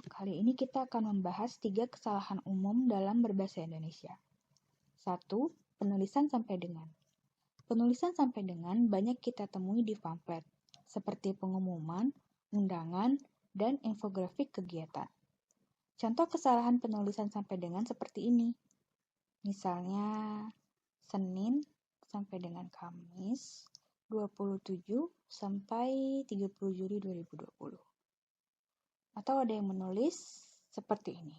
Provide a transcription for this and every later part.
kali ini kita akan membahas 3 kesalahan umum dalam berbahasa Indonesia. 1. Penulisan sampai dengan. Penulisan sampai dengan banyak kita temui di pamflet, seperti pengumuman, undangan, dan infografik kegiatan. Contoh kesalahan penulisan sampai dengan seperti ini. Misalnya, Senin sampai dengan Kamis, 27 sampai 30 Juli 2020. Atau ada yang menulis seperti ini.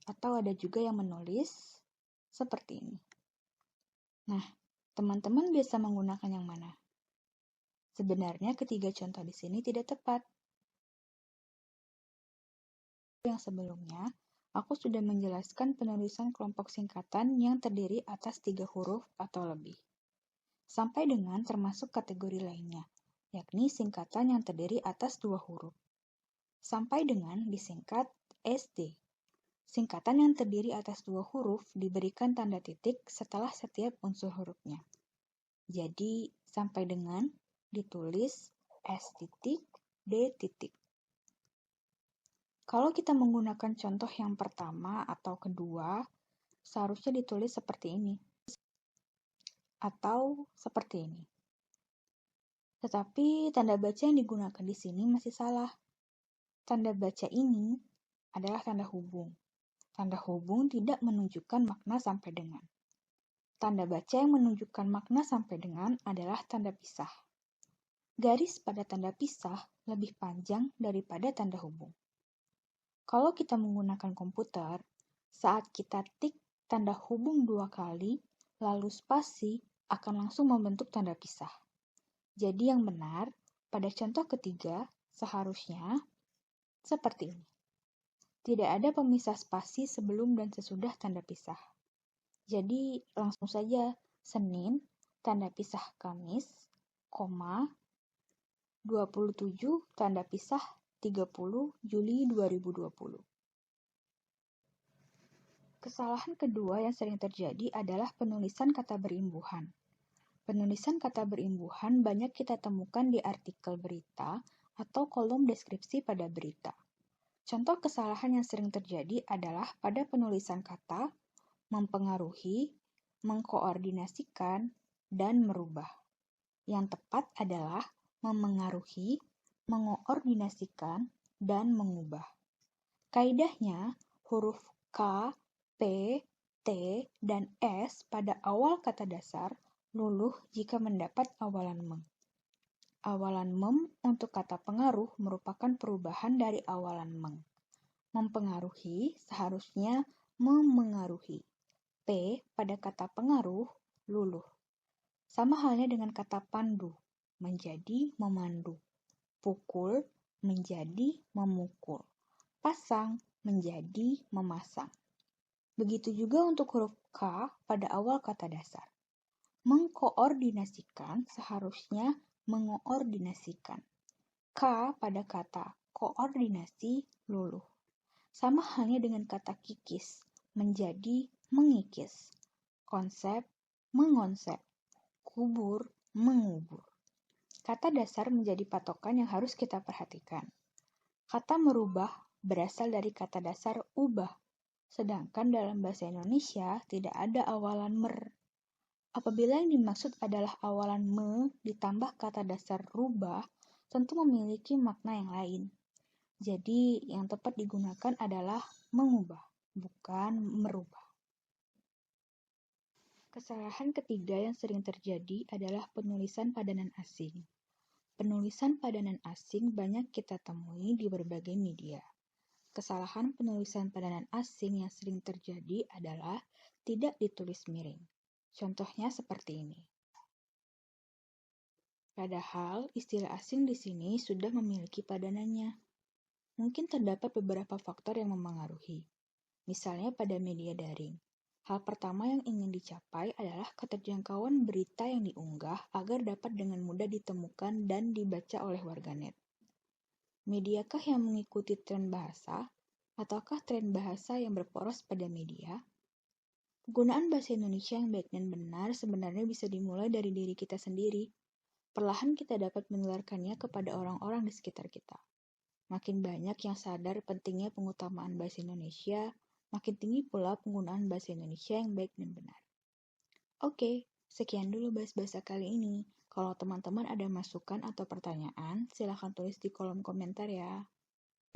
Atau ada juga yang menulis seperti ini. Nah, teman-teman biasa menggunakan yang mana? Sebenarnya ketiga contoh di sini tidak tepat. Yang sebelumnya, aku sudah menjelaskan penulisan kelompok singkatan yang terdiri atas 3 huruf atau lebih. Sampai dengan termasuk kategori lainnya, yakni singkatan yang terdiri atas 2 huruf. Sampai dengan disingkat SD. Singkatan yang terdiri atas 2 huruf diberikan tanda titik setelah setiap unsur hurufnya. Jadi, sampai dengan ditulis S titik, D titik. Kalau kita menggunakan contoh yang pertama atau kedua, seharusnya ditulis seperti ini. Atau seperti ini. Tetapi tanda baca yang digunakan di sini masih salah. Tanda baca ini adalah tanda hubung. Tanda hubung tidak menunjukkan makna sampai dengan. Tanda baca yang menunjukkan makna sampai dengan adalah tanda pisah. Garis pada tanda pisah lebih panjang daripada tanda hubung. Kalau kita menggunakan komputer, saat kita tik tanda hubung 2 kali, lalu spasi akan langsung membentuk tanda pisah. Jadi yang benar, pada contoh ketiga, seharusnya seperti ini. Tidak ada pemisah spasi sebelum dan sesudah tanda pisah. Jadi langsung saja Senin, tanda pisah Kamis, 27, tanda pisah 30 Juli 2020. Kesalahan kedua yang sering terjadi adalah penulisan kata berimbuhan. Penulisan kata berimbuhan banyak kita temukan di artikel berita atau kolom deskripsi pada berita. Contoh kesalahan yang sering terjadi adalah pada penulisan kata, mempengaruhi, mengkoordinasikan, dan merubah. Yang tepat adalah memengaruhi, mengoordinasikan, dan mengubah. Kaidahnya, huruf K, P, T, dan S pada awal kata dasar luluh jika mendapat awalan mem. Awalan mem untuk kata pengaruh merupakan perubahan dari awalan meng. Mempengaruhi seharusnya memengaruhi. P pada kata pengaruh luluh. Sama halnya dengan kata pandu, menjadi memandu. Pukul menjadi memukul. Pasang menjadi memasang. Begitu juga untuk huruf K pada awal kata dasar. Mengkoordinasikan seharusnya mengoordinasikan. K pada kata koordinasi luluh. Sama halnya dengan kata kikis, menjadi mengikis. Konsep, mengonsep. Kubur, mengubur. Kata dasar menjadi patokan yang harus kita perhatikan. Kata merubah berasal dari kata dasar ubah, sedangkan dalam bahasa Indonesia tidak ada awalan mer. Apabila yang dimaksud adalah awalan me ditambah kata dasar rubah, tentu memiliki makna yang lain. Jadi, yang tepat digunakan adalah mengubah, bukan merubah. Kesalahan ketiga yang sering terjadi adalah penulisan padanan asing. Penulisan padanan asing banyak kita temui di berbagai media. Kesalahan penulisan padanan asing yang sering terjadi adalah tidak ditulis miring. Contohnya seperti ini. Padahal istilah asing di sini sudah memiliki padanannya. Mungkin terdapat beberapa faktor yang memengaruhi. Misalnya pada media daring. Hal pertama yang ingin dicapai adalah keterjangkauan berita yang diunggah agar dapat dengan mudah ditemukan dan dibaca oleh warganet. Mediakah yang mengikuti tren bahasa, ataukah tren bahasa yang berporos pada media? Penggunaan bahasa Indonesia yang baik dan benar sebenarnya bisa dimulai dari diri kita sendiri. Perlahan kita dapat menularkannya kepada orang-orang di sekitar kita. Makin banyak yang sadar pentingnya pengutamaan bahasa Indonesia, makin tinggi pula penggunaan bahasa Indonesia yang baik dan benar. Oke, sekian dulu bahas-bahasa kali ini. Kalau teman-teman ada masukan atau pertanyaan, silahkan tulis di kolom komentar ya.